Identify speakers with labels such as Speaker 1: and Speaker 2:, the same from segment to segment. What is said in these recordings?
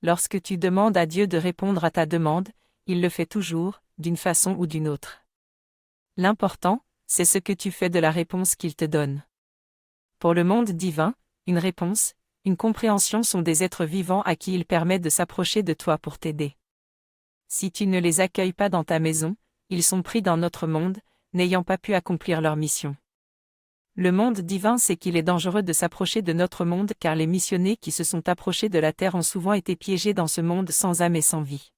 Speaker 1: Lorsque tu demandes à Dieu de répondre à ta demande, il le fait toujours, d'une façon ou d'une autre. L'important, c'est ce que tu fais de la réponse qu'il te donne. Pour le monde divin, une réponse, une compréhension sont des êtres vivants à qui il permet de s'approcher de toi pour t'aider. Si tu ne les accueilles pas dans ta maison, ils sont pris dans notre monde, n'ayant pas pu accomplir leur mission. Le monde divin sait qu'il est dangereux de s'approcher de notre monde car les missionnés qui se sont approchés de la terre ont souvent été piégés dans ce monde sans âme et sans vie.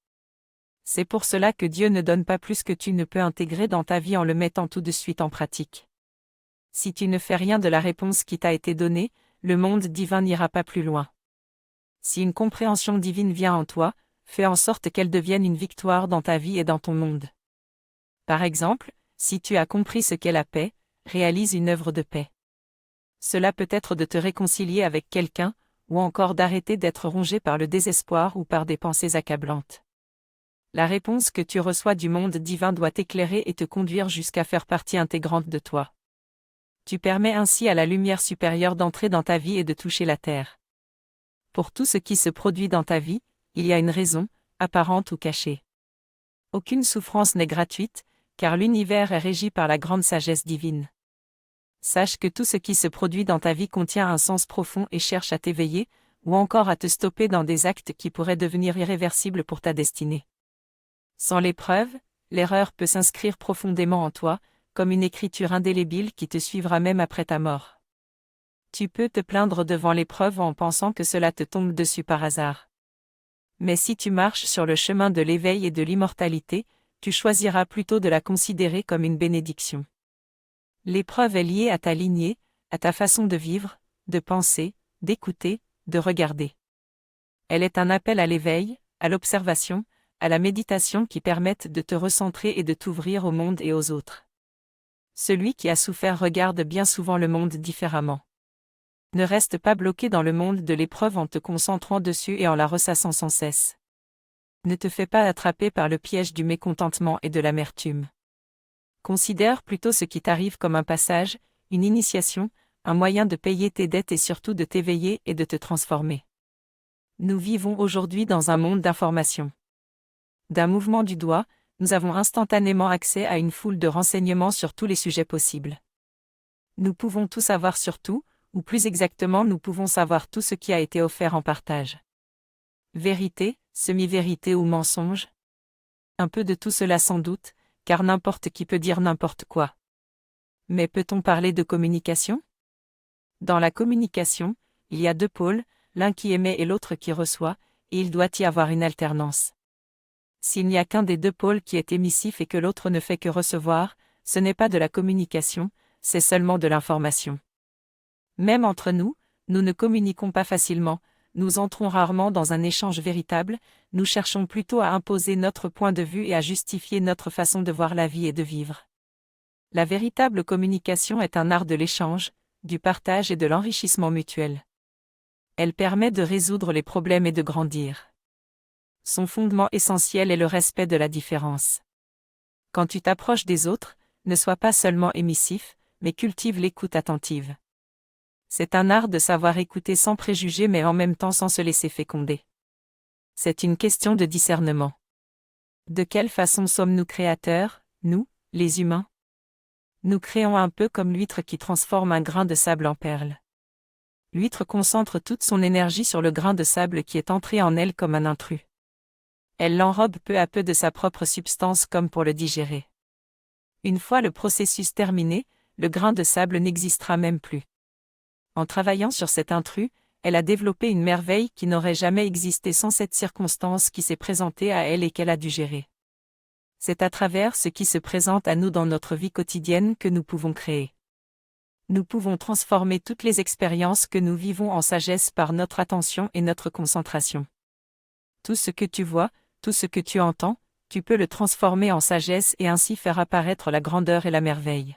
Speaker 1: C'est pour cela que Dieu ne donne pas plus que tu ne peux intégrer dans ta vie en le mettant tout de suite en pratique. Si tu ne fais rien de la réponse qui t'a été donnée, le monde divin n'ira pas plus loin. Si une compréhension divine vient en toi, fais en sorte qu'elle devienne une victoire dans ta vie et dans ton monde. Par exemple, si tu as compris ce qu'est la paix, réalise une œuvre de paix. Cela peut être de te réconcilier avec quelqu'un, ou encore d'arrêter d'être rongé par le désespoir ou par des pensées accablantes. La réponse que tu reçois du monde divin doit t'éclairer et te conduire jusqu'à faire partie intégrante de toi. Tu permets ainsi à la lumière supérieure d'entrer dans ta vie et de toucher la terre. Pour tout ce qui se produit dans ta vie, il y a une raison, apparente ou cachée. Aucune souffrance n'est gratuite, car l'univers est régi par la grande sagesse divine. Sache que tout ce qui se produit dans ta vie contient un sens profond et cherche à t'éveiller, ou encore à te stopper dans des actes qui pourraient devenir irréversibles pour ta destinée. Sans l'épreuve, l'erreur peut s'inscrire profondément en toi, comme une écriture indélébile qui te suivra même après ta mort. Tu peux te plaindre devant l'épreuve en pensant que cela te tombe dessus par hasard. Mais si tu marches sur le chemin de l'éveil et de l'immortalité, tu choisiras plutôt de la considérer comme une bénédiction. L'épreuve est liée à ta lignée, à ta façon de vivre, de penser, d'écouter, de regarder. Elle est un appel à l'éveil, à l'observation, à la méditation qui permettent de te recentrer et de t'ouvrir au monde et aux autres. Celui qui a souffert regarde bien souvent le monde différemment. Ne reste pas bloqué dans le monde de l'épreuve en te concentrant dessus et en la ressassant sans cesse. Ne te fais pas attraper par le piège du mécontentement et de l'amertume. Considère plutôt ce qui t'arrive comme un passage, une initiation, un moyen de payer tes dettes et surtout de t'éveiller et de te transformer. Nous vivons aujourd'hui dans un monde d'information. D'un mouvement du doigt, nous avons instantanément accès à une foule de renseignements sur tous les sujets possibles. Nous pouvons tout savoir sur tout, ou plus exactement nous pouvons savoir tout ce qui a été offert en partage. Vérité, semi-vérité ou mensonge? Un peu de tout cela sans doute, car n'importe qui peut dire n'importe quoi. Mais peut-on parler de communication? Dans la communication, il y a deux pôles, l'un qui émet et l'autre qui reçoit, et il doit y avoir une alternance. S'il n'y a qu'un des deux pôles qui est émissif et que l'autre ne fait que recevoir, ce n'est pas de la communication, c'est seulement de l'information. Même entre nous, nous ne communiquons pas facilement, nous entrons rarement dans un échange véritable, nous cherchons plutôt à imposer notre point de vue et à justifier notre façon de voir la vie et de vivre. La véritable communication est un art de l'échange, du partage et de l'enrichissement mutuel. Elle permet de résoudre les problèmes et de grandir. Son fondement essentiel est le respect de la différence. Quand tu t'approches des autres, ne sois pas seulement émissif, mais cultive l'écoute attentive. C'est un art de savoir écouter sans préjugés mais en même temps sans se laisser féconder. C'est une question de discernement. De quelle façon sommes-nous créateurs, nous, les humains? Nous créons un peu comme l'huître qui transforme un grain de sable en perle. L'huître concentre toute son énergie sur le grain de sable qui est entré en elle comme un intrus. Elle l'enrobe peu à peu de sa propre substance comme pour le digérer. Une fois le processus terminé, le grain de sable n'existera même plus. En travaillant sur cet intrus, elle a développé une merveille qui n'aurait jamais existé sans cette circonstance qui s'est présentée à elle et qu'elle a dû gérer. C'est à travers ce qui se présente à nous dans notre vie quotidienne que nous pouvons créer. Nous pouvons transformer toutes les expériences que nous vivons en sagesse par notre attention et notre concentration. Tout ce que tu vois, tout ce que tu entends, tu peux le transformer en sagesse et ainsi faire apparaître la grandeur et la merveille.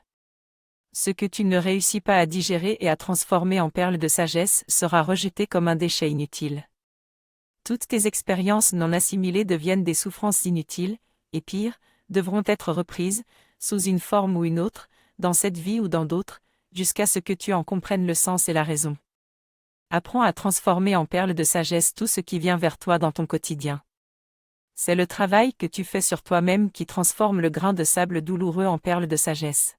Speaker 1: Ce que tu ne réussis pas à digérer et à transformer en perles de sagesse sera rejeté comme un déchet inutile. Toutes tes expériences non assimilées deviennent des souffrances inutiles, et pire, devront être reprises, sous une forme ou une autre, dans cette vie ou dans d'autres, jusqu'à ce que tu en comprennes le sens et la raison. Apprends à transformer en perles de sagesse tout ce qui vient vers toi dans ton quotidien. C'est le travail que tu fais sur toi-même qui transforme le grain de sable douloureux en perles de sagesse.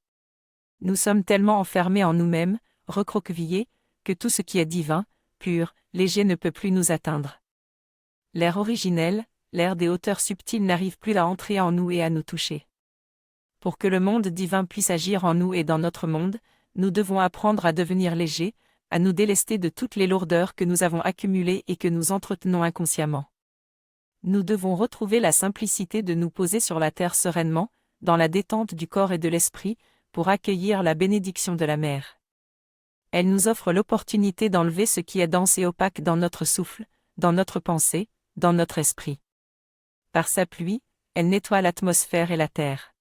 Speaker 1: Nous sommes tellement enfermés en nous-mêmes, recroquevillés, que tout ce qui est divin, pur, léger ne peut plus nous atteindre. L'air originel, l'air des hauteurs subtiles n'arrive plus à entrer en nous et à nous toucher. Pour que le monde divin puisse agir en nous et dans notre monde, nous devons apprendre à devenir légers, à nous délester de toutes les lourdeurs que nous avons accumulées et que nous entretenons inconsciemment. Nous devons retrouver la simplicité de nous poser sur la terre sereinement, dans la détente du corps et de l'esprit, pour accueillir la bénédiction de la mer. Elle nous offre l'opportunité d'enlever ce qui est dense et opaque dans notre souffle, dans notre pensée, dans notre esprit. Par sa pluie, elle nettoie l'atmosphère et la terre.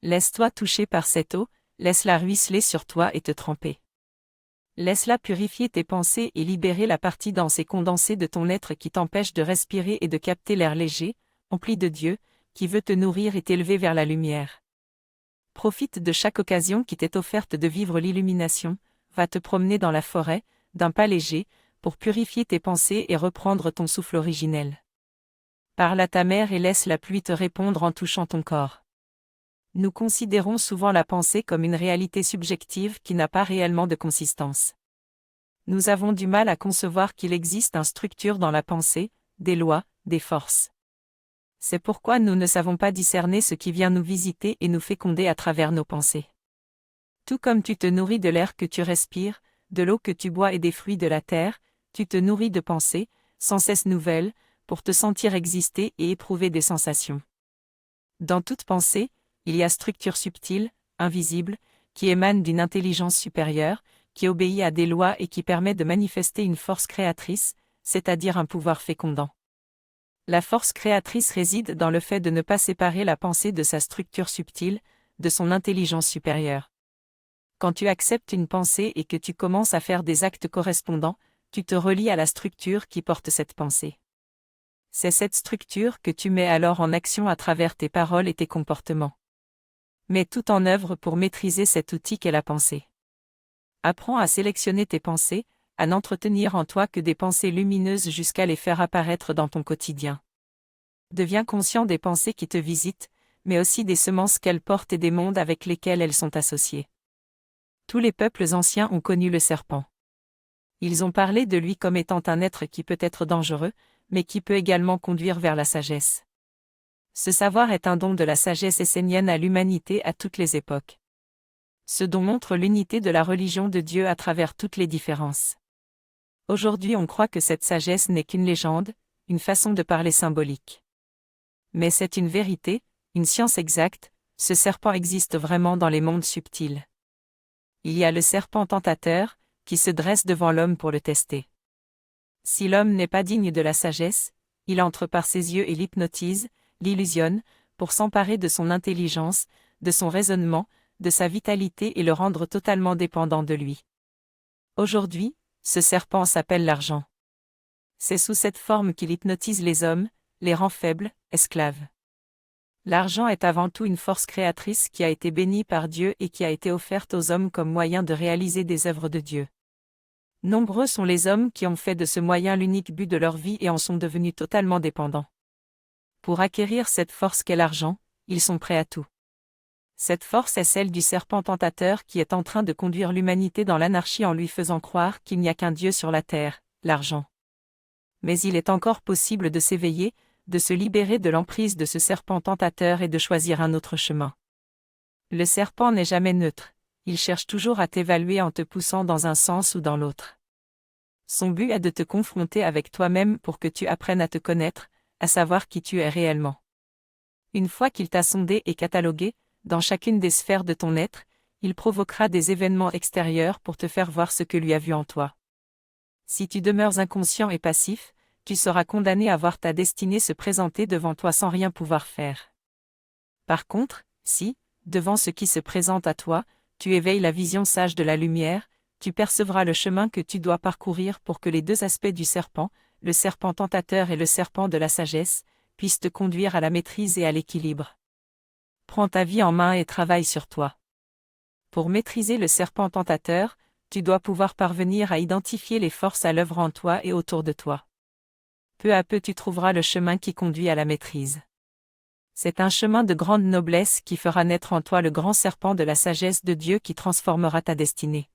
Speaker 1: Laisse-toi toucher par cette eau, laisse-la ruisseler sur toi et te tremper. Laisse-la purifier tes pensées et libérer la partie dense et condensée de ton être qui t'empêche de respirer et de capter l'air léger, empli de Dieu, qui veut te nourrir et t'élever vers la lumière. Profite de chaque occasion qui t'est offerte de vivre l'illumination, va te promener dans la forêt, d'un pas léger, pour purifier tes pensées et reprendre ton souffle originel. Parle à ta mère et laisse la pluie te répondre en touchant ton corps. Nous considérons souvent la pensée comme une réalité subjective qui n'a pas réellement de consistance. Nous avons du mal à concevoir qu'il existe une structure dans la pensée, des lois, des forces. C'est pourquoi nous ne savons pas discerner ce qui vient nous visiter et nous féconder à travers nos pensées. Tout comme tu te nourris de l'air que tu respires, de l'eau que tu bois et des fruits de la terre, tu te nourris de pensées, sans cesse nouvelles, pour te sentir exister et éprouver des sensations. Dans toute pensée, il y a structure subtile, invisible, qui émane d'une intelligence supérieure, qui obéit à des lois et qui permet de manifester une force créatrice, c'est-à-dire un pouvoir fécondant. La force créatrice réside dans le fait de ne pas séparer la pensée de sa structure subtile, de son intelligence supérieure. Quand tu acceptes une pensée et que tu commences à faire des actes correspondants, tu te relies à la structure qui porte cette pensée. C'est cette structure que tu mets alors en action à travers tes paroles et tes comportements. Mets tout en œuvre pour maîtriser cet outil qu'est la pensée. Apprends à sélectionner tes pensées, à n'entretenir en toi que des pensées lumineuses jusqu'à les faire apparaître dans ton quotidien. Deviens conscient des pensées qui te visitent, mais aussi des semences qu'elles portent et des mondes avec lesquels elles sont associées. Tous les peuples anciens ont connu le serpent. Ils ont parlé de lui comme étant un être qui peut être dangereux, mais qui peut également conduire vers la sagesse. Ce savoir est un don de la sagesse essénienne à l'humanité à toutes les époques. Ce don montre l'unité de la religion de Dieu à travers toutes les différences. Aujourd'hui on croit que cette sagesse n'est qu'une légende, une façon de parler symbolique. Mais c'est une vérité, une science exacte, ce serpent existe vraiment dans les mondes subtils. Il y a le serpent tentateur, qui se dresse devant l'homme pour le tester. Si l'homme n'est pas digne de la sagesse, il entre par ses yeux et l'hypnotise, l'illusionne, pour s'emparer de son intelligence, de son raisonnement, de sa vitalité et le rendre totalement dépendant de lui. Aujourd'hui, ce serpent s'appelle l'argent. C'est sous cette forme qu'il hypnotise les hommes, les rend faibles, esclaves. L'argent est avant tout une force créatrice qui a été bénie par Dieu et qui a été offerte aux hommes comme moyen de réaliser des œuvres de Dieu. Nombreux sont les hommes qui ont fait de ce moyen l'unique but de leur vie et en sont devenus totalement dépendants. Pour acquérir cette force qu'est l'argent, ils sont prêts à tout. Cette force est celle du serpent tentateur qui est en train de conduire l'humanité dans l'anarchie en lui faisant croire qu'il n'y a qu'un Dieu sur la terre, l'argent. Mais il est encore possible de s'éveiller, de se libérer de l'emprise de ce serpent tentateur et de choisir un autre chemin. Le serpent n'est jamais neutre, il cherche toujours à t'évaluer en te poussant dans un sens ou dans l'autre. Son but est de te confronter avec toi-même pour que tu apprennes à te connaître, à savoir qui tu es réellement. Une fois qu'il t'a sondé et catalogué, dans chacune des sphères de ton être, il provoquera des événements extérieurs pour te faire voir ce que lui a vu en toi. Si tu demeures inconscient et passif, tu seras condamné à voir ta destinée se présenter devant toi sans rien pouvoir faire. Par contre, si, devant ce qui se présente à toi, tu éveilles la vision sage de la lumière, tu percevras le chemin que tu dois parcourir pour que les deux aspects du serpent, le serpent tentateur et le serpent de la sagesse, puissent te conduire à la maîtrise et à l'équilibre. Prends ta vie en main et travaille sur toi. Pour maîtriser le serpent tentateur, tu dois pouvoir parvenir à identifier les forces à l'œuvre en toi et autour de toi. Peu à peu tu trouveras le chemin qui conduit à la maîtrise. C'est un chemin de grande noblesse qui fera naître en toi le grand serpent de la sagesse de Dieu qui transformera ta destinée.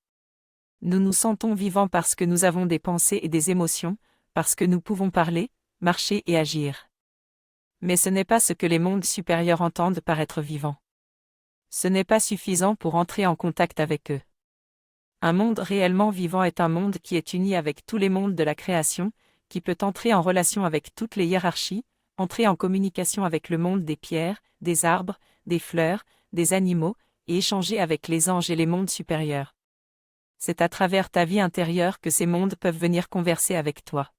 Speaker 1: Nous nous sentons vivants parce que nous avons des pensées et des émotions, parce que nous pouvons parler, marcher et agir. Mais ce n'est pas ce que les mondes supérieurs entendent par être vivant. Ce n'est pas suffisant pour entrer en contact avec eux. Un monde réellement vivant est un monde qui est uni avec tous les mondes de la création, qui peut entrer en relation avec toutes les hiérarchies, entrer en communication avec le monde des pierres, des arbres, des fleurs, des animaux, et échanger avec les anges et les mondes supérieurs. C'est à travers ta vie intérieure que ces mondes peuvent venir converser avec toi.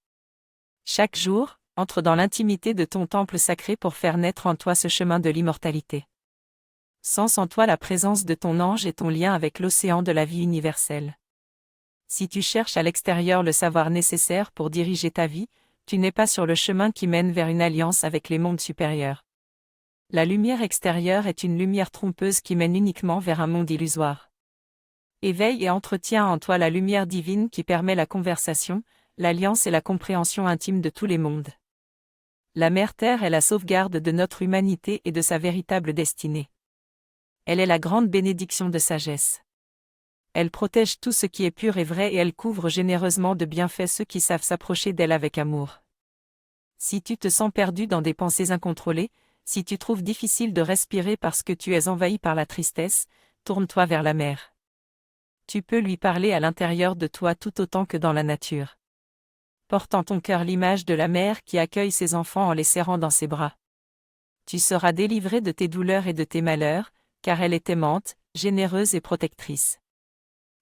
Speaker 1: Chaque jour, entre dans l'intimité de ton temple sacré pour faire naître en toi ce chemin de l'immortalité. Sens en toi la présence de ton ange et ton lien avec l'océan de la vie universelle. Si tu cherches à l'extérieur le savoir nécessaire pour diriger ta vie, tu n'es pas sur le chemin qui mène vers une alliance avec les mondes supérieurs. La lumière extérieure est une lumière trompeuse qui mène uniquement vers un monde illusoire. Éveille et entretiens en toi la lumière divine qui permet la conversation, l'alliance et la compréhension intime de tous les mondes. La Mère Terre est la sauvegarde de notre humanité et de sa véritable destinée. Elle est la grande bénédiction de sagesse. Elle protège tout ce qui est pur et vrai et elle couvre généreusement de bienfaits ceux qui savent s'approcher d'elle avec amour. Si tu te sens perdu dans des pensées incontrôlées, si tu trouves difficile de respirer parce que tu es envahi par la tristesse, tourne-toi vers la mer. Tu peux lui parler à l'intérieur de toi tout autant que dans la nature. Porte en ton cœur l'image de la mère qui accueille ses enfants en les serrant dans ses bras. Tu seras délivré de tes douleurs et de tes malheurs, car elle est aimante, généreuse et protectrice.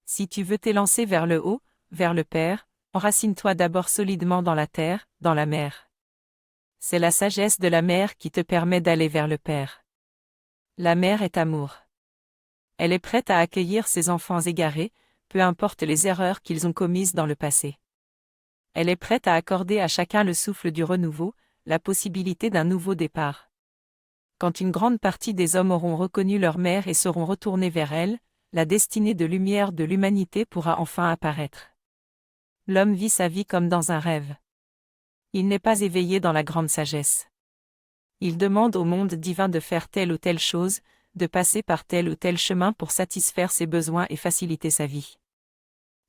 Speaker 1: Si tu veux t'élancer vers le haut, vers le Père, enracine-toi d'abord solidement dans la terre, dans la mer. C'est la sagesse de la mère qui te permet d'aller vers le Père. La mère est amour. Elle est prête à accueillir ses enfants égarés, peu importe les erreurs qu'ils ont commises dans le passé. Elle est prête à accorder à chacun le souffle du renouveau, la possibilité d'un nouveau départ. Quand une grande partie des hommes auront reconnu leur mère et seront retournés vers elle, la destinée de lumière de l'humanité pourra enfin apparaître. L'homme vit sa vie comme dans un rêve. Il n'est pas éveillé dans la grande sagesse. Il demande au monde divin de faire telle ou telle chose, de passer par tel ou tel chemin pour satisfaire ses besoins et faciliter sa vie.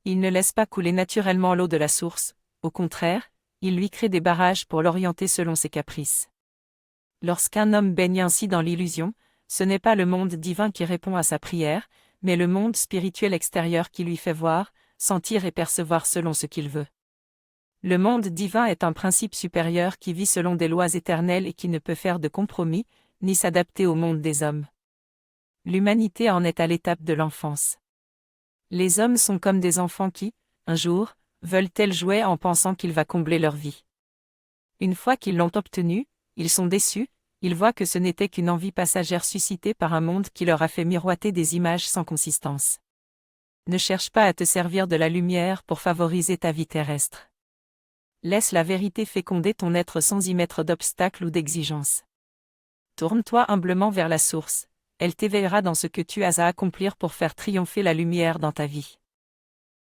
Speaker 1: Il ne laisse pas couler naturellement l'eau de la source, au contraire, il lui crée des barrages pour l'orienter selon ses caprices. Lorsqu'un homme baigne ainsi dans l'illusion, ce n'est pas le monde divin qui répond à sa prière, mais le monde spirituel extérieur qui lui fait voir, sentir et percevoir selon ce qu'il veut. Le monde divin est un principe supérieur qui vit selon des lois éternelles et qui ne peut faire de compromis, ni s'adapter au monde des hommes. L'humanité en est à l'étape de l'enfance. Les hommes sont comme des enfants qui, un jour, veulent tel jouet en pensant qu'il va combler leur vie. Une fois qu'ils l'ont obtenu, ils sont déçus, ils voient que ce n'était qu'une envie passagère suscitée par un monde qui leur a fait miroiter des images sans consistance. Ne cherche pas à te servir de la lumière pour favoriser ta vie terrestre. Laisse la vérité féconder ton être sans y mettre d'obstacles ou d'exigences. Tourne-toi humblement vers la source, elle t'éveillera dans ce que tu as à accomplir pour faire triompher la lumière dans ta vie.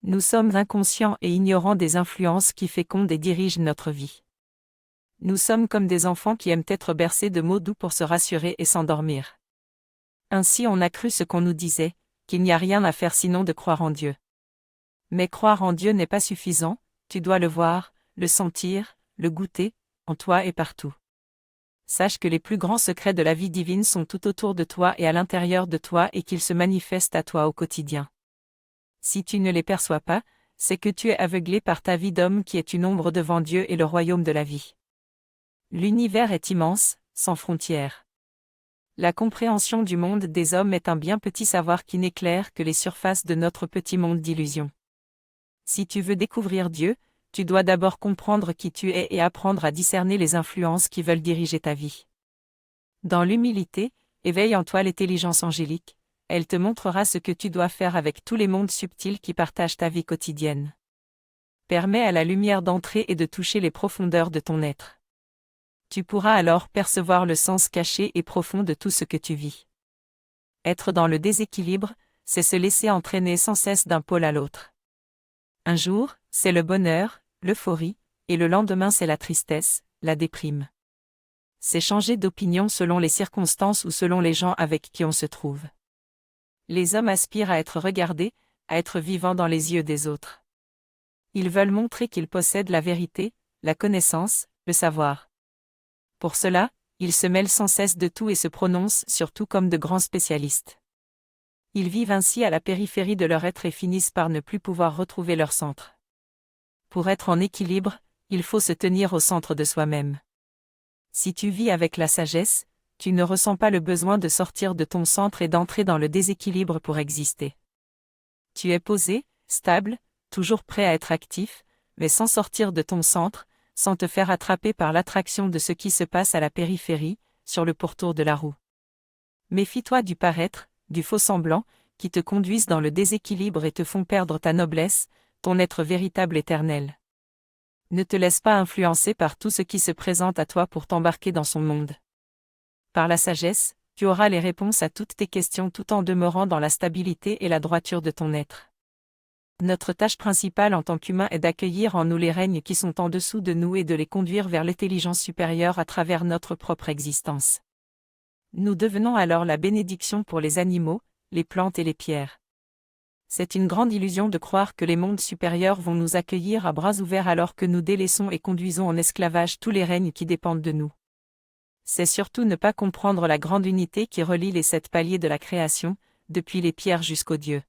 Speaker 1: Nous sommes inconscients et ignorants des influences qui fécondent et dirigent notre vie. Nous sommes comme des enfants qui aiment être bercés de mots doux pour se rassurer et s'endormir. Ainsi on a cru ce qu'on nous disait, qu'il n'y a rien à faire sinon de croire en Dieu. Mais croire en Dieu n'est pas suffisant, tu dois le voir, le sentir, le goûter, en toi et partout. Sache que les plus grands secrets de la vie divine sont tout autour de toi et à l'intérieur de toi et qu'ils se manifestent à toi au quotidien. Si tu ne les perçois pas, c'est que tu es aveuglé par ta vie d'homme qui est une ombre devant Dieu et le royaume de la vie. L'univers est immense, sans frontières. La compréhension du monde des hommes est un bien petit savoir qui n'éclaire que les surfaces de notre petit monde d'illusions. Si tu veux découvrir Dieu, tu dois d'abord comprendre qui tu es et apprendre à discerner les influences qui veulent diriger ta vie. Dans l'humilité, éveille en toi l'intelligence angélique, elle te montrera ce que tu dois faire avec tous les mondes subtils qui partagent ta vie quotidienne. Permets à la lumière d'entrer et de toucher les profondeurs de ton être. Tu pourras alors percevoir le sens caché et profond de tout ce que tu vis. Être dans le déséquilibre, c'est se laisser entraîner sans cesse d'un pôle à l'autre. Un jour, c'est le bonheur, l'euphorie, et le lendemain c'est la tristesse, la déprime. C'est changer d'opinion selon les circonstances ou selon les gens avec qui on se trouve. Les hommes aspirent à être regardés, à être vivants dans les yeux des autres. Ils veulent montrer qu'ils possèdent la vérité, la connaissance, le savoir. Pour cela, ils se mêlent sans cesse de tout et se prononcent sur tout comme de grands spécialistes. Ils vivent ainsi à la périphérie de leur être et finissent par ne plus pouvoir retrouver leur centre. Pour être en équilibre, il faut se tenir au centre de soi-même. Si tu vis avec la sagesse, tu ne ressens pas le besoin de sortir de ton centre et d'entrer dans le déséquilibre pour exister. Tu es posé, stable, toujours prêt à être actif, mais sans sortir de ton centre, sans te faire attraper par l'attraction de ce qui se passe à la périphérie, sur le pourtour de la roue. Méfie-toi du paraître, du faux semblant, qui te conduisent dans le déséquilibre et te font perdre ta noblesse, ton être véritable éternel. Ne te laisse pas influencer par tout ce qui se présente à toi pour t'embarquer dans son monde. Par la sagesse, tu auras les réponses à toutes tes questions tout en demeurant dans la stabilité et la droiture de ton être. Notre tâche principale en tant qu'humain est d'accueillir en nous les règnes qui sont en dessous de nous et de les conduire vers l'intelligence supérieure à travers notre propre existence. Nous devenons alors la bénédiction pour les animaux, les plantes et les pierres. C'est une grande illusion de croire que les mondes supérieurs vont nous accueillir à bras ouverts alors que nous délaissons et conduisons en esclavage tous les règnes qui dépendent de nous. C'est surtout ne pas comprendre la grande unité qui relie les 7 paliers de la création, depuis les pierres jusqu'aux dieux.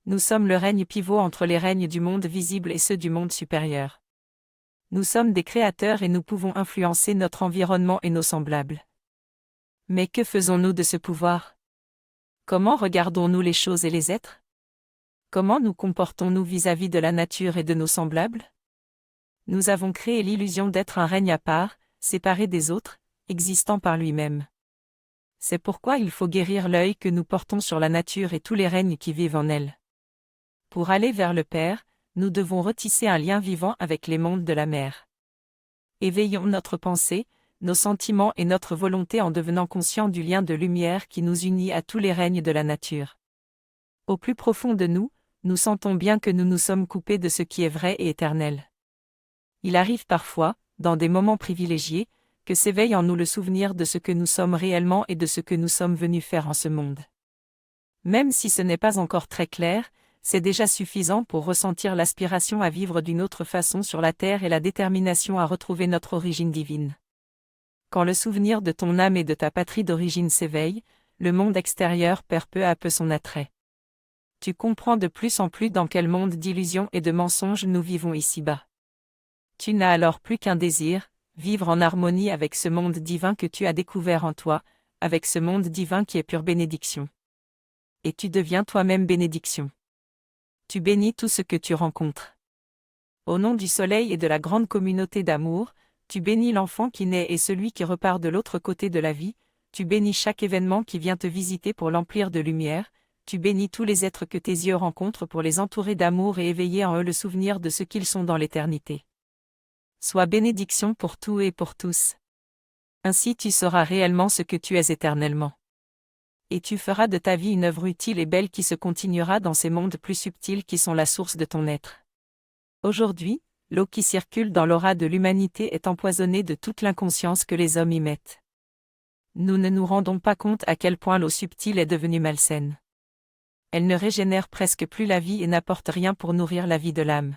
Speaker 1: Nous sommes le règne pivot entre les règnes du monde visible et ceux du monde supérieur. Nous sommes des créateurs et nous pouvons influencer notre environnement et nos semblables. Mais que faisons-nous de ce pouvoir? Comment regardons-nous les choses et les êtres? Comment nous comportons-nous vis-à-vis de la nature et de nos semblables? Nous avons créé l'illusion d'être un règne à part, séparé des autres, existant par lui-même. C'est pourquoi il faut guérir l'œil que nous portons sur la nature et tous les règnes qui vivent en elle. Pour aller vers le Père, nous devons retisser un lien vivant avec les mondes de la mer. Éveillons notre pensée, nos sentiments et notre volonté en devenant conscients du lien de lumière qui nous unit à tous les règnes de la nature. Au plus profond de nous, nous sentons bien que nous nous sommes coupés de ce qui est vrai et éternel. Il arrive parfois, dans des moments privilégiés, que s'éveille en nous le souvenir de ce que nous sommes réellement et de ce que nous sommes venus faire en ce monde. Même si ce n'est pas encore très clair, c'est déjà suffisant pour ressentir l'aspiration à vivre d'une autre façon sur la terre et la détermination à retrouver notre origine divine. Quand le souvenir de ton âme et de ta patrie d'origine s'éveille, le monde extérieur perd peu à peu son attrait. Tu comprends de plus en plus dans quel monde d'illusions et de mensonges nous vivons ici-bas. Tu n'as alors plus qu'un désir, vivre en harmonie avec ce monde divin que tu as découvert en toi, avec ce monde divin qui est pure bénédiction. Et tu deviens toi-même bénédiction. Tu bénis tout ce que tu rencontres. Au nom du soleil et de la grande communauté d'amour, tu bénis l'enfant qui naît et celui qui repart de l'autre côté de la vie, tu bénis chaque événement qui vient te visiter pour l'emplir de lumière, tu bénis tous les êtres que tes yeux rencontrent pour les entourer d'amour et éveiller en eux le souvenir de ce qu'ils sont dans l'éternité. Sois bénédiction pour tout et pour tous. Ainsi tu seras réellement ce que tu es éternellement. Et tu feras de ta vie une œuvre utile et belle qui se continuera dans ces mondes plus subtils qui sont la source de ton être. Aujourd'hui, l'eau qui circule dans l'aura de l'humanité est empoisonnée de toute l'inconscience que les hommes y mettent. Nous ne nous rendons pas compte à quel point l'eau subtile est devenue malsaine. Elle ne régénère presque plus la vie et n'apporte rien pour nourrir la vie de l'âme.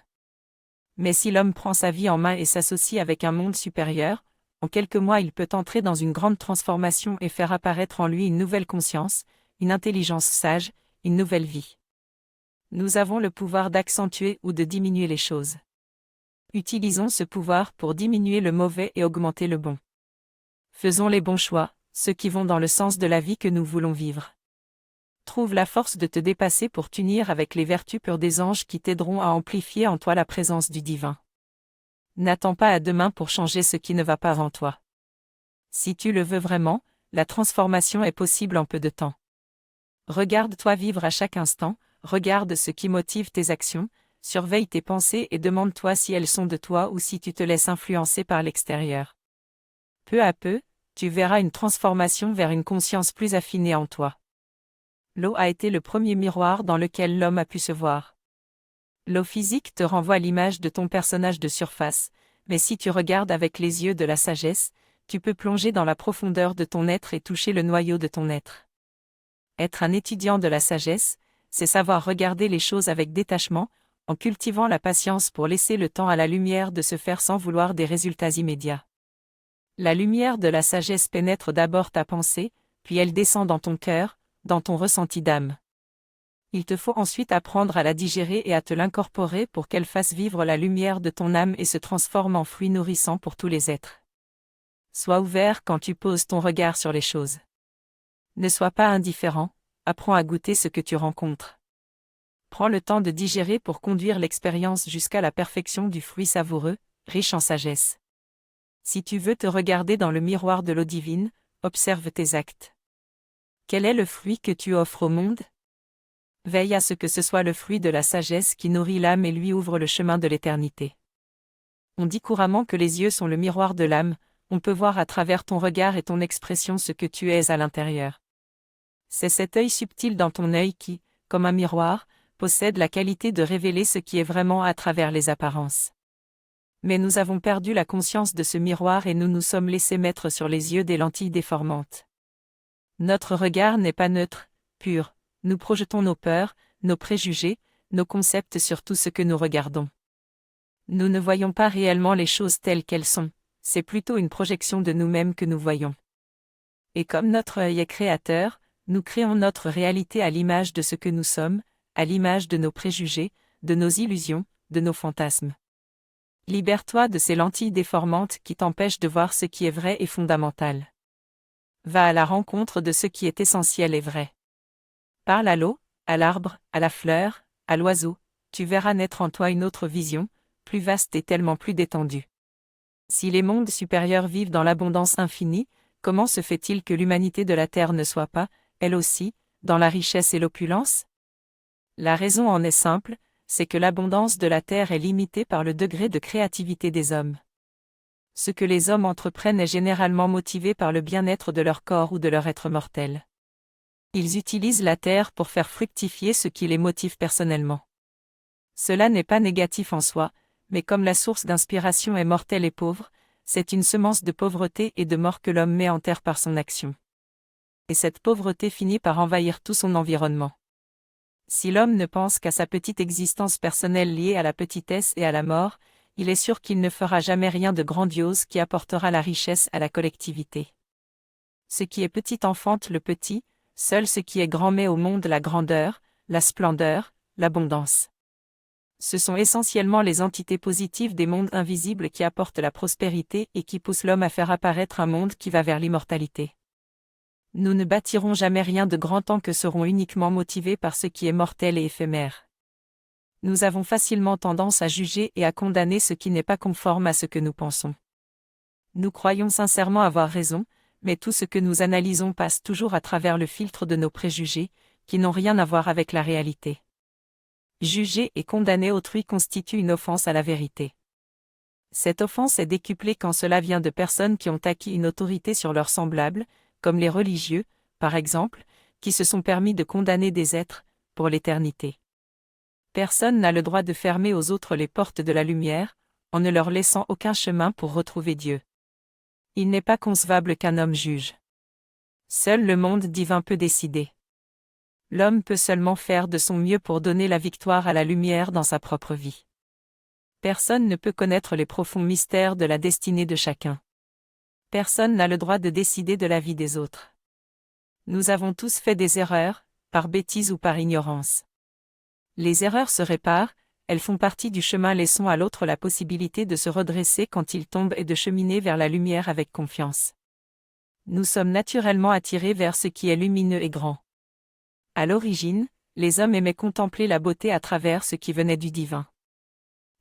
Speaker 1: Mais si l'homme prend sa vie en main et s'associe avec un monde supérieur, en quelques mois il peut entrer dans une grande transformation et faire apparaître en lui une nouvelle conscience, une intelligence sage, une nouvelle vie. Nous avons le pouvoir d'accentuer ou de diminuer les choses. Utilisons ce pouvoir pour diminuer le mauvais et augmenter le bon. Faisons les bons choix, ceux qui vont dans le sens de la vie que nous voulons vivre. Trouve la force de te dépasser pour t'unir avec les vertus pures des anges qui t'aideront à amplifier en toi la présence du divin. N'attends pas à demain pour changer ce qui ne va pas en toi. Si tu le veux vraiment, la transformation est possible en peu de temps. Regarde-toi vivre à chaque instant, regarde ce qui motive tes actions, surveille tes pensées et demande-toi si elles sont de toi ou si tu te laisses influencer par l'extérieur. Peu à peu, tu verras une transformation vers une conscience plus affinée en toi. L'eau a été le premier miroir dans lequel l'homme a pu se voir. L'eau physique te renvoie l'image de ton personnage de surface, mais si tu regardes avec les yeux de la sagesse, tu peux plonger dans la profondeur de ton être et toucher le noyau de ton être. Être un étudiant de la sagesse, c'est savoir regarder les choses avec détachement, en cultivant la patience pour laisser le temps à la lumière de se faire sans vouloir des résultats immédiats. La lumière de la sagesse pénètre d'abord ta pensée, puis elle descend dans ton cœur, dans ton ressenti d'âme. Il te faut ensuite apprendre à la digérer et à te l'incorporer pour qu'elle fasse vivre la lumière de ton âme et se transforme en fruit nourrissant pour tous les êtres. Sois ouvert quand tu poses ton regard sur les choses. Ne sois pas indifférent, apprends à goûter ce que tu rencontres. Prends le temps de digérer pour conduire l'expérience jusqu'à la perfection du fruit savoureux, riche en sagesse. Si tu veux te regarder dans le miroir de l'eau divine, observe tes actes. Quel est le fruit que tu offres au monde ? Veille à ce que ce soit le fruit de la sagesse qui nourrit l'âme et lui ouvre le chemin de l'éternité. On dit couramment que les yeux sont le miroir de l'âme, on peut voir à travers ton regard et ton expression ce que tu es à l'intérieur. C'est cet œil subtil dans ton œil qui, comme un miroir, possède la qualité de révéler ce qui est vraiment à travers les apparences. Mais nous avons perdu la conscience de ce miroir et nous nous sommes laissés mettre sur les yeux des lentilles déformantes. Notre regard n'est pas neutre, pur. Nous projetons nos peurs, nos préjugés, nos concepts sur tout ce que nous regardons. Nous ne voyons pas réellement les choses telles qu'elles sont, c'est plutôt une projection de nous-mêmes que nous voyons. Et comme notre œil est créateur, nous créons notre réalité à l'image de ce que nous sommes, à l'image de nos préjugés, de nos illusions, de nos fantasmes. Libère-toi de ces lentilles déformantes qui t'empêchent de voir ce qui est vrai et fondamental. Va à la rencontre de ce qui est essentiel et vrai. Parle à l'eau, à l'arbre, à la fleur, à l'oiseau, tu verras naître en toi une autre vision, plus vaste et tellement plus détendue. Si les mondes supérieurs vivent dans l'abondance infinie, comment se fait-il que l'humanité de la Terre ne soit pas, elle aussi, dans la richesse et l'opulence ? La raison en est simple, c'est que l'abondance de la Terre est limitée par le degré de créativité des hommes. Ce que les hommes entreprennent est généralement motivé par le bien-être de leur corps ou de leur être mortel. Ils utilisent la terre pour faire fructifier ce qui les motive personnellement. Cela n'est pas négatif en soi, mais comme la source d'inspiration est mortelle et pauvre, c'est une semence de pauvreté et de mort que l'homme met en terre par son action. Et cette pauvreté finit par envahir tout son environnement. Si l'homme ne pense qu'à sa petite existence personnelle liée à la petitesse et à la mort, il est sûr qu'il ne fera jamais rien de grandiose qui apportera la richesse à la collectivité. Ce qui est petit enfante le petit, seul ce qui est grand met au monde la grandeur, la splendeur, l'abondance. Ce sont essentiellement les entités positives des mondes invisibles qui apportent la prospérité et qui poussent l'homme à faire apparaître un monde qui va vers l'immortalité. Nous ne bâtirons jamais rien de grand tant que serons uniquement motivés par ce qui est mortel et éphémère. Nous avons facilement tendance à juger et à condamner ce qui n'est pas conforme à ce que nous pensons. Nous croyons sincèrement avoir raison, mais tout ce que nous analysons passe toujours à travers le filtre de nos préjugés, qui n'ont rien à voir avec la réalité. Juger et condamner autrui constitue une offense à la vérité. Cette offense est décuplée quand cela vient de personnes qui ont acquis une autorité sur leurs semblables, comme les religieux, par exemple, qui se sont permis de condamner des êtres, pour l'éternité. Personne n'a le droit de fermer aux autres les portes de la lumière, en ne leur laissant aucun chemin pour retrouver Dieu. Il n'est pas concevable qu'un homme juge. Seul le monde divin peut décider. L'homme peut seulement faire de son mieux pour donner la victoire à la lumière dans sa propre vie. Personne ne peut connaître les profonds mystères de la destinée de chacun. Personne n'a le droit de décider de la vie des autres. Nous avons tous fait des erreurs, par bêtise ou par ignorance. Les erreurs se réparent, elles font partie du chemin, laissons à l'autre la possibilité de se redresser quand il tombe et de cheminer vers la lumière avec confiance. Nous sommes naturellement attirés vers ce qui est lumineux et grand. À l'origine, les hommes aimaient contempler la beauté à travers ce qui venait du divin.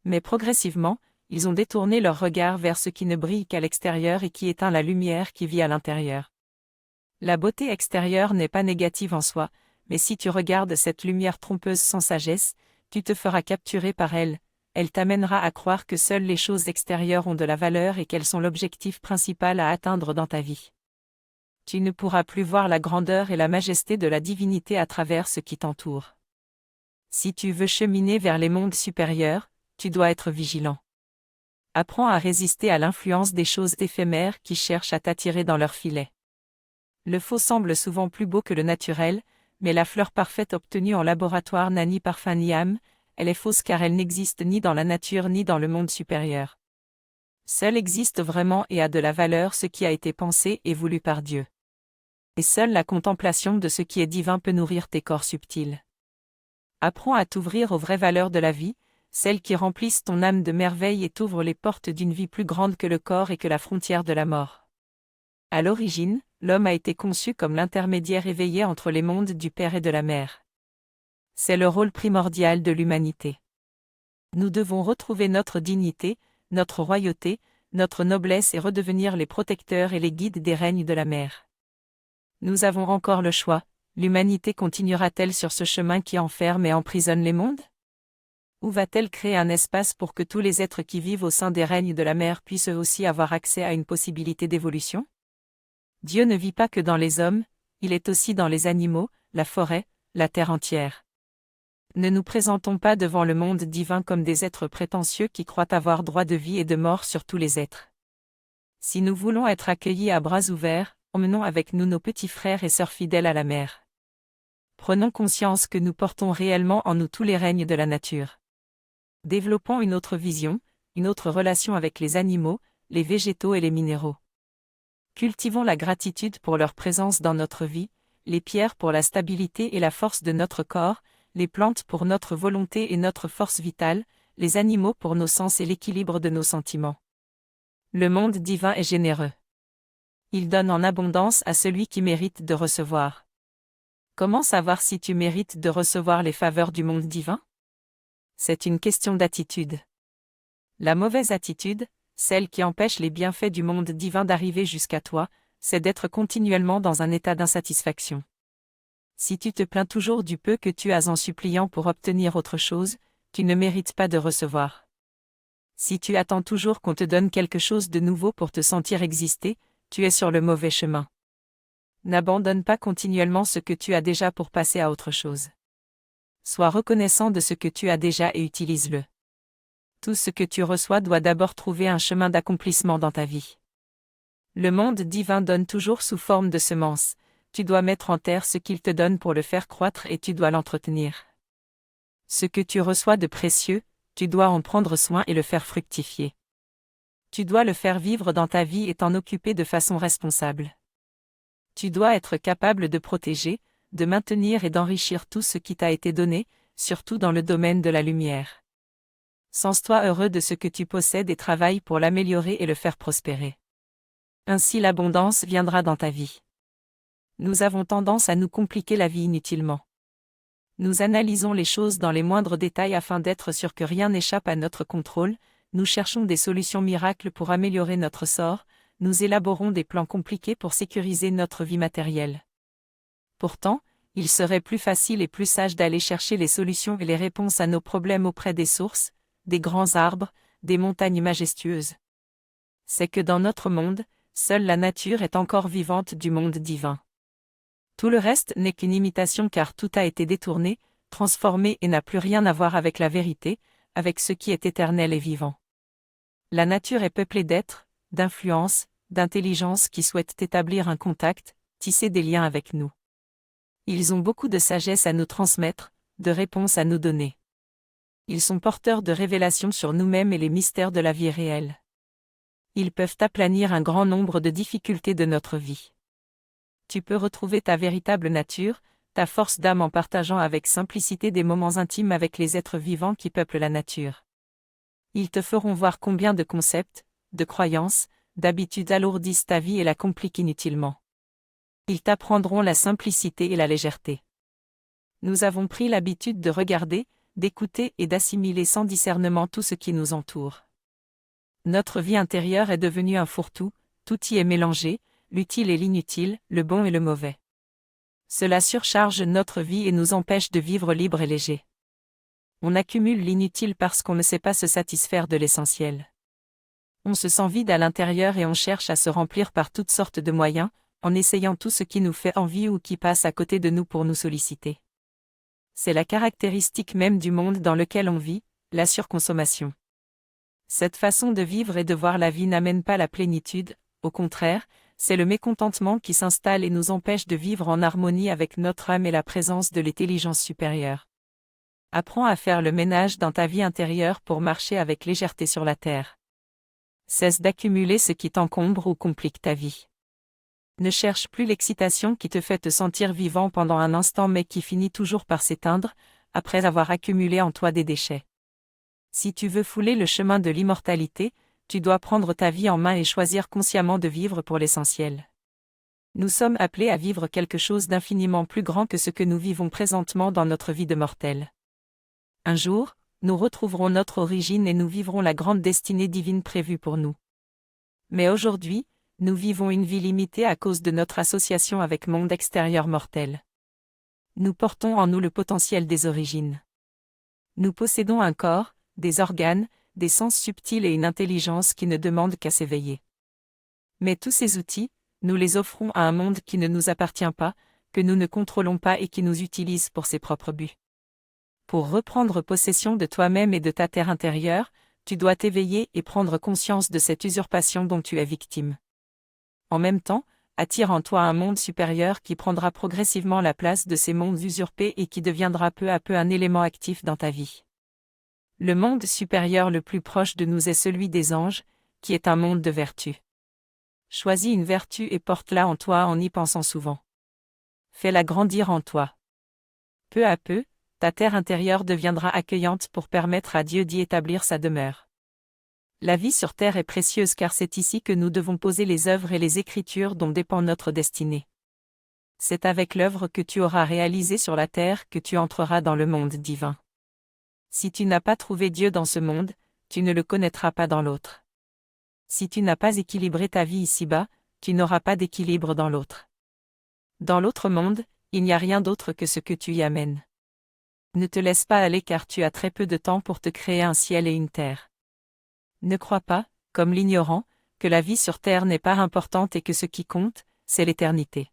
Speaker 1: Mais progressivement, ils ont détourné leur regard vers ce qui ne brille qu'à l'extérieur et qui éteint la lumière qui vit à l'intérieur. La beauté extérieure n'est pas négative en soi, mais si tu regardes cette lumière trompeuse sans sagesse, tu te feras capturer par elle, elle t'amènera à croire que seules les choses extérieures ont de la valeur et qu'elles sont l'objectif principal à atteindre dans ta vie. Tu ne pourras plus voir la grandeur et la majesté de la divinité à travers ce qui t'entoure. Si tu veux cheminer vers les mondes supérieurs, tu dois être vigilant. Apprends à résister à l'influence des choses éphémères qui cherchent à t'attirer dans leur filet. Le faux semble souvent plus beau que le naturel, mais la fleur parfaite obtenue en laboratoire n'a ni parfum ni âme, elle est fausse car elle n'existe ni dans la nature ni dans le monde supérieur. Seul existe vraiment et a de la valeur ce qui a été pensé et voulu par Dieu. Et seule la contemplation de ce qui est divin peut nourrir tes corps subtils. Apprends à t'ouvrir aux vraies valeurs de la vie, celles qui remplissent ton âme de merveilles et t'ouvrent les portes d'une vie plus grande que le corps et que la frontière de la mort. À l'origine, l'homme a été conçu comme l'intermédiaire éveillé entre les mondes du Père et de la Mère. C'est le rôle primordial de l'humanité. Nous devons retrouver notre dignité, notre royauté, notre noblesse et redevenir les protecteurs et les guides des règnes de la mer. Nous avons encore le choix, l'humanité continuera-t-elle sur ce chemin qui enferme et emprisonne les mondes? Ou va-t-elle créer un espace pour que tous les êtres qui vivent au sein des règnes de la mer puissent eux aussi avoir accès à une possibilité d'évolution? Dieu ne vit pas que dans les hommes, il est aussi dans les animaux, la forêt, la terre entière. Ne nous présentons pas devant le monde divin comme des êtres prétentieux qui croient avoir droit de vie et de mort sur tous les êtres. Si nous voulons être accueillis à bras ouverts, emmenons avec nous nos petits frères et sœurs fidèles à la mer. Prenons conscience que nous portons réellement en nous tous les règnes de la nature. Développons une autre vision, une autre relation avec les animaux, les végétaux et les minéraux. Cultivons la gratitude pour leur présence dans notre vie, les pierres pour la stabilité et la force de notre corps, les plantes pour notre volonté et notre force vitale, les animaux pour nos sens et l'équilibre de nos sentiments. Le monde divin est généreux. Il donne en abondance à celui qui mérite de recevoir. Comment savoir si tu mérites de recevoir les faveurs du monde divin? C'est une question d'attitude. La mauvaise attitude, celle qui empêche les bienfaits du monde divin d'arriver jusqu'à toi, c'est d'être continuellement dans un état d'insatisfaction. Si tu te plains toujours du peu que tu as en suppliant pour obtenir autre chose, tu ne mérites pas de recevoir. Si tu attends toujours qu'on te donne quelque chose de nouveau pour te sentir exister, tu es sur le mauvais chemin. N'abandonne pas continuellement ce que tu as déjà pour passer à autre chose. Sois reconnaissant de ce que tu as déjà et utilise-le. Tout ce que tu reçois doit d'abord trouver un chemin d'accomplissement dans ta vie. Le monde divin donne toujours sous forme de semences. Tu dois mettre en terre ce qu'il te donne pour le faire croître et tu dois l'entretenir. Ce que tu reçois de précieux, tu dois en prendre soin et le faire fructifier. Tu dois le faire vivre dans ta vie et t'en occuper de façon responsable. Tu dois être capable de protéger, de maintenir et d'enrichir tout ce qui t'a été donné, surtout dans le domaine de la lumière. Sens-toi heureux de ce que tu possèdes et travaille pour l'améliorer et le faire prospérer. Ainsi l'abondance viendra dans ta vie. Nous avons tendance à nous compliquer la vie inutilement. Nous analysons les choses dans les moindres détails afin d'être sûrs que rien n'échappe à notre contrôle, nous cherchons des solutions miracles pour améliorer notre sort, nous élaborons des plans compliqués pour sécuriser notre vie matérielle. Pourtant, il serait plus facile et plus sage d'aller chercher les solutions et les réponses à nos problèmes auprès des sources, des grands arbres, des montagnes majestueuses. C'est que dans notre monde, seule la nature est encore vivante du monde divin. Tout le reste n'est qu'une imitation car tout a été détourné, transformé et n'a plus rien à voir avec la vérité, avec ce qui est éternel et vivant. La nature est peuplée d'êtres, d'influences, d'intelligences qui souhaitent établir un contact, tisser des liens avec nous. Ils ont beaucoup de sagesse à nous transmettre, de réponses à nous donner. Ils sont porteurs de révélations sur nous-mêmes et les mystères de la vie réelle. Ils peuvent aplanir un grand nombre de difficultés de notre vie. Tu peux retrouver ta véritable nature, ta force d'âme en partageant avec simplicité des moments intimes avec les êtres vivants qui peuplent la nature. Ils te feront voir combien de concepts, de croyances, d'habitudes alourdissent ta vie et la compliquent inutilement. Ils t'apprendront la simplicité et la légèreté. Nous avons pris l'habitude de regarder, d'écouter et d'assimiler sans discernement tout ce qui nous entoure. Notre vie intérieure est devenue un fourre-tout, tout y est mélangé, l'utile et l'inutile, le bon et le mauvais. Cela surcharge notre vie et nous empêche de vivre libre et léger. On accumule l'inutile parce qu'on ne sait pas se satisfaire de l'essentiel. On se sent vide à l'intérieur et on cherche à se remplir par toutes sortes de moyens, en essayant tout ce qui nous fait envie ou qui passe à côté de nous pour nous solliciter. C'est la caractéristique même du monde dans lequel on vit, la surconsommation. Cette façon de vivre et de voir la vie n'amène pas la plénitude, au contraire, c'est le mécontentement qui s'installe et nous empêche de vivre en harmonie avec notre âme et la présence de l'intelligence supérieure. Apprends à faire le ménage dans ta vie intérieure pour marcher avec légèreté sur la terre. Cesse d'accumuler ce qui t'encombre ou complique ta vie. Ne cherche plus l'excitation qui te fait te sentir vivant pendant un instant mais qui finit toujours par s'éteindre, après avoir accumulé en toi des déchets. Si tu veux fouler le chemin de l'immortalité, tu dois prendre ta vie en main et choisir consciemment de vivre pour l'essentiel. Nous sommes appelés à vivre quelque chose d'infiniment plus grand que ce que nous vivons présentement dans notre vie de mortels. Un jour, nous retrouverons notre origine et nous vivrons la grande destinée divine prévue pour nous. Mais aujourd'hui, nous vivons une vie limitée à cause de notre association avec le monde extérieur mortel. Nous portons en nous le potentiel des origines. Nous possédons un corps, des organes, des sens subtils et une intelligence qui ne demandent qu'à s'éveiller. Mais tous ces outils, nous les offrons à un monde qui ne nous appartient pas, que nous ne contrôlons pas et qui nous utilise pour ses propres buts. Pour reprendre possession de toi-même et de ta terre intérieure, tu dois t'éveiller et prendre conscience de cette usurpation dont tu es victime. En même temps, attire en toi un monde supérieur qui prendra progressivement la place de ces mondes usurpés et qui deviendra peu à peu un élément actif dans ta vie. Le monde supérieur le plus proche de nous est celui des anges, qui est un monde de vertu. Choisis une vertu et porte-la en toi en y pensant souvent. Fais-la grandir en toi. Peu à peu, ta terre intérieure deviendra accueillante pour permettre à Dieu d'y établir sa demeure. La vie sur terre est précieuse car c'est ici que nous devons poser les œuvres et les écritures dont dépend notre destinée. C'est avec l'œuvre que tu auras réalisée sur la terre que tu entreras dans le monde divin. Si tu n'as pas trouvé Dieu dans ce monde, tu ne le connaîtras pas dans l'autre. Si tu n'as pas équilibré ta vie ici-bas, tu n'auras pas d'équilibre dans l'autre. Dans l'autre monde, il n'y a rien d'autre que ce que tu y amènes. Ne te laisse pas aller car tu as très peu de temps pour te créer un ciel et une terre. Ne crois pas, comme l'ignorant, que la vie sur terre n'est pas importante et que ce qui compte, c'est l'éternité.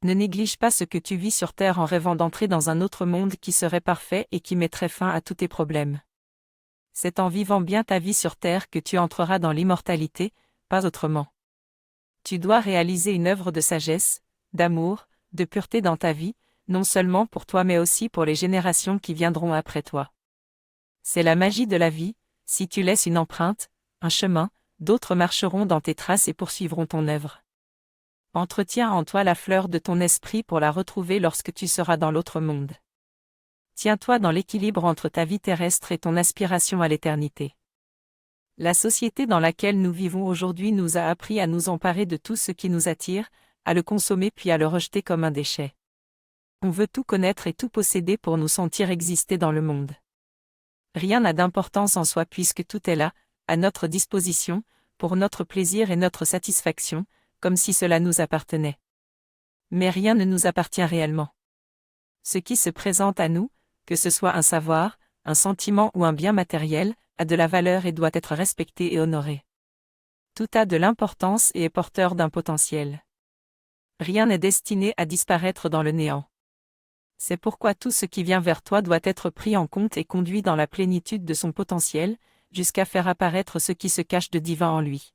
Speaker 1: Ne néglige pas ce que tu vis sur terre en rêvant d'entrer dans un autre monde qui serait parfait et qui mettrait fin à tous tes problèmes. C'est en vivant bien ta vie sur terre que tu entreras dans l'immortalité, pas autrement. Tu dois réaliser une œuvre de sagesse, d'amour, de pureté dans ta vie, non seulement pour toi mais aussi pour les générations qui viendront après toi. C'est la magie de la vie, si tu laisses une empreinte, un chemin, d'autres marcheront dans tes traces et poursuivront ton œuvre. Entretiens en toi la fleur de ton esprit pour la retrouver lorsque tu seras dans l'autre monde. Tiens-toi dans l'équilibre entre ta vie terrestre et ton aspiration à l'éternité. La société dans laquelle nous vivons aujourd'hui nous a appris à nous emparer de tout ce qui nous attire, à le consommer puis à le rejeter comme un déchet. On veut tout connaître et tout posséder pour nous sentir exister dans le monde. Rien n'a d'importance en soi puisque tout est là, à notre disposition, pour notre plaisir et notre satisfaction, comme si cela nous appartenait. Mais rien ne nous appartient réellement. Ce qui se présente à nous, que ce soit un savoir, un sentiment ou un bien matériel, a de la valeur et doit être respecté et honoré. Tout a de l'importance et est porteur d'un potentiel. Rien n'est destiné à disparaître dans le néant. C'est pourquoi tout ce qui vient vers toi doit être pris en compte et conduit dans la plénitude de son potentiel, jusqu'à faire apparaître ce qui se cache de divin en lui.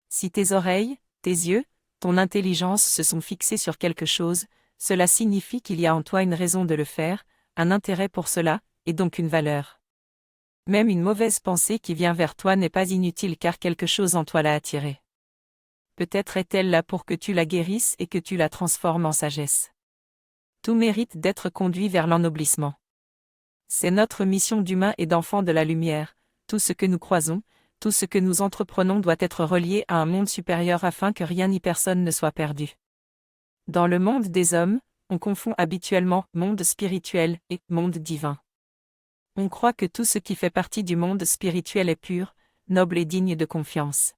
Speaker 1: Si tes oreilles, tes yeux, ton intelligence se sont fixés sur quelque chose, cela signifie qu'il y a en toi une raison de le faire, un intérêt pour cela, et donc une valeur. Même une mauvaise pensée qui vient vers toi n'est pas inutile car quelque chose en toi l'a attirée. Peut-être est-elle là pour que tu la guérisses et que tu la transformes en sagesse. Tout mérite d'être conduit vers l'ennoblissement. C'est notre mission d'humain et d'enfant de la lumière, tout ce que nous croisons, tout ce que nous entreprenons doit être relié à un monde supérieur afin que rien ni personne ne soit perdu. Dans le monde des hommes, on confond habituellement monde spirituel et monde divin. On croit que tout ce qui fait partie du monde spirituel est pur, noble et digne de confiance.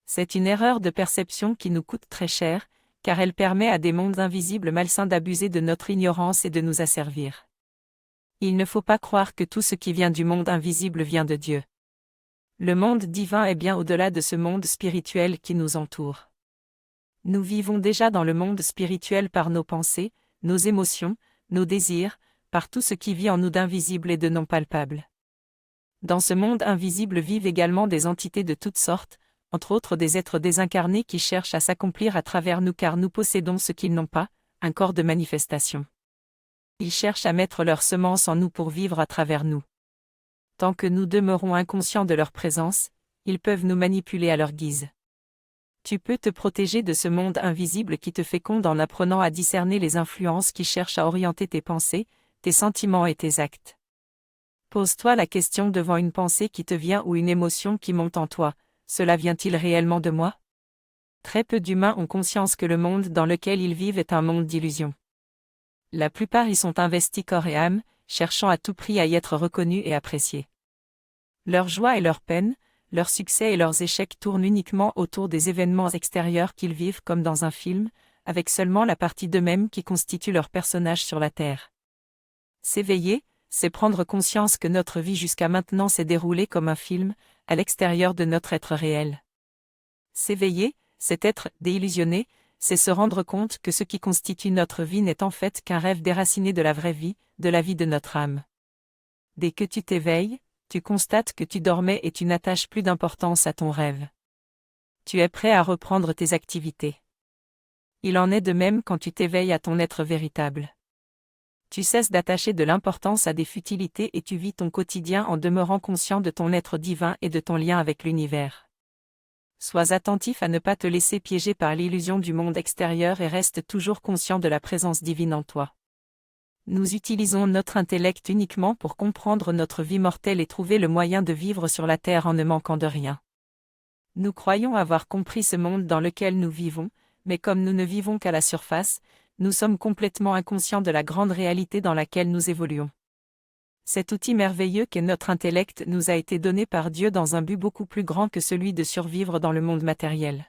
Speaker 1: C'est une erreur de perception qui nous coûte très cher, car elle permet à des mondes invisibles malsains d'abuser de notre ignorance et de nous asservir. Il ne faut pas croire que tout ce qui vient du monde invisible vient de Dieu. Le monde divin est bien au-delà de ce monde spirituel qui nous entoure. Nous vivons déjà dans le monde spirituel par nos pensées, nos émotions, nos désirs, par tout ce qui vit en nous d'invisible et de non palpable. Dans ce monde invisible vivent également des entités de toutes sortes, entre autres des êtres désincarnés qui cherchent à s'accomplir à travers nous car nous possédons ce qu'ils n'ont pas, un corps de manifestation. Ils cherchent à mettre leur semence en nous pour vivre à travers nous. Tant que nous demeurons inconscients de leur présence, ils peuvent nous manipuler à leur guise. Tu peux te protéger de ce monde invisible qui te féconde en apprenant à discerner les influences qui cherchent à orienter tes pensées, tes sentiments et tes actes. Pose-toi la question devant une pensée qui te vient ou une émotion qui monte en toi, cela vient-il réellement de moi? Très peu d'humains ont conscience que le monde dans lequel ils vivent est un monde d'illusions. La plupart y sont investis corps et âme, cherchant à tout prix à y être reconnus et appréciés. Leur joie et leur peine, leurs succès et leurs échecs tournent uniquement autour des événements extérieurs qu'ils vivent comme dans un film, avec seulement la partie d'eux-mêmes qui constitue leur personnage sur la Terre. S'éveiller, c'est prendre conscience que notre vie jusqu'à maintenant s'est déroulée comme un film, à l'extérieur de notre être réel. S'éveiller, c'est être déillusionné, c'est se rendre compte que ce qui constitue notre vie n'est en fait qu'un rêve déraciné de la vraie vie, de la vie de notre âme. Dès que tu t'éveilles, tu constates que tu dormais et tu n'attaches plus d'importance à ton rêve. Tu es prêt à reprendre tes activités. Il en est de même quand tu t'éveilles à ton être véritable. Tu cesses d'attacher de l'importance à des futilités et tu vis ton quotidien en demeurant conscient de ton être divin et de ton lien avec l'univers. Sois attentif à ne pas te laisser piéger par l'illusion du monde extérieur et reste toujours conscient de la présence divine en toi. Nous utilisons notre intellect uniquement pour comprendre notre vie mortelle et trouver le moyen de vivre sur la terre en ne manquant de rien. Nous croyons avoir compris ce monde dans lequel nous vivons, mais comme nous ne vivons qu'à la surface, nous sommes complètement inconscients de la grande réalité dans laquelle nous évoluons. Cet outil merveilleux qu'est notre intellect nous a été donné par Dieu dans un but beaucoup plus grand que celui de survivre dans le monde matériel.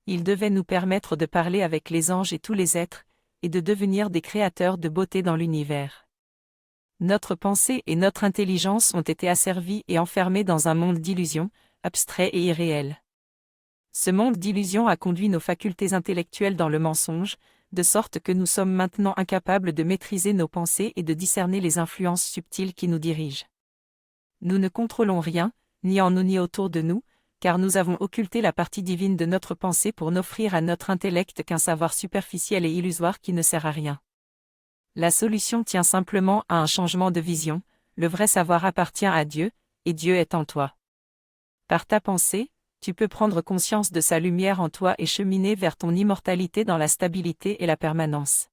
Speaker 1: Il devait nous permettre de parler avec les anges et tous les êtres, et de devenir des créateurs de beauté dans l'univers. Notre pensée et notre intelligence ont été asservies et enfermées dans un monde d'illusions, abstrait et irréel. Ce monde d'illusions a conduit nos facultés intellectuelles dans le mensonge, de sorte que nous sommes maintenant incapables de maîtriser nos pensées et de discerner les influences subtiles qui nous dirigent. Nous ne contrôlons rien, ni en nous ni autour de nous, car nous avons occulté la partie divine de notre pensée pour n'offrir à notre intellect qu'un savoir superficiel et illusoire qui ne sert à rien. La solution tient simplement à un changement de vision, le vrai savoir appartient à Dieu, et Dieu est en toi. Par ta pensée, tu peux prendre conscience de sa lumière en toi et cheminer vers ton immortalité dans la stabilité et la permanence.